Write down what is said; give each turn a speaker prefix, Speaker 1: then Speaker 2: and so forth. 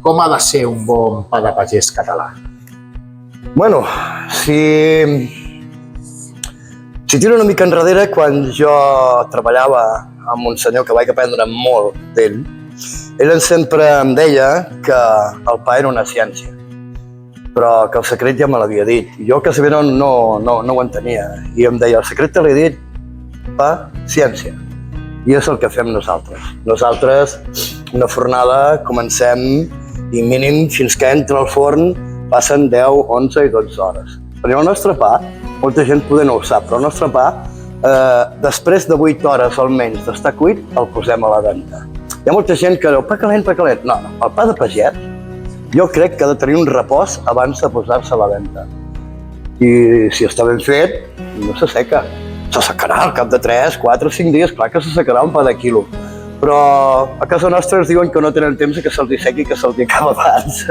Speaker 1: com ha de ser un bon pa de pagès català?
Speaker 2: Bueno, si tiro una mica enrere, quan jo treballava amb un senyor que vaig aprendre molt d'ell, ell sempre em deia que el pa era una ciència, però que el secret ja me l'havia dit. Jo quasi bé no ho entenia. I em deia, el secret te l'he dit, pa, ciència. I és el que fem nosaltres. Nosaltres, una fornada, comencem i mínim fins que entra al forn passen 10, 11 i 12 hores. Perquè el nostre pa, molta gent poder no ho sap, però el nostre pa, després de 8 hores almenys d'estar cuit, el posem a la venda. Hi ha molta gent que diu, pa calent, pa calent. No, el pa de pagès, jo crec que ha de tenir un repòs abans de posar-se a la venda. I si està ben fet, no s'asseca. S'assecarà al cap de 3, 4 o 5 dies, clar que s'assecarà un pa de quilo. Però a casa nostra ens diuen que no tenen temps i que se'ls hi sequi i que se'ls hi acaba abans.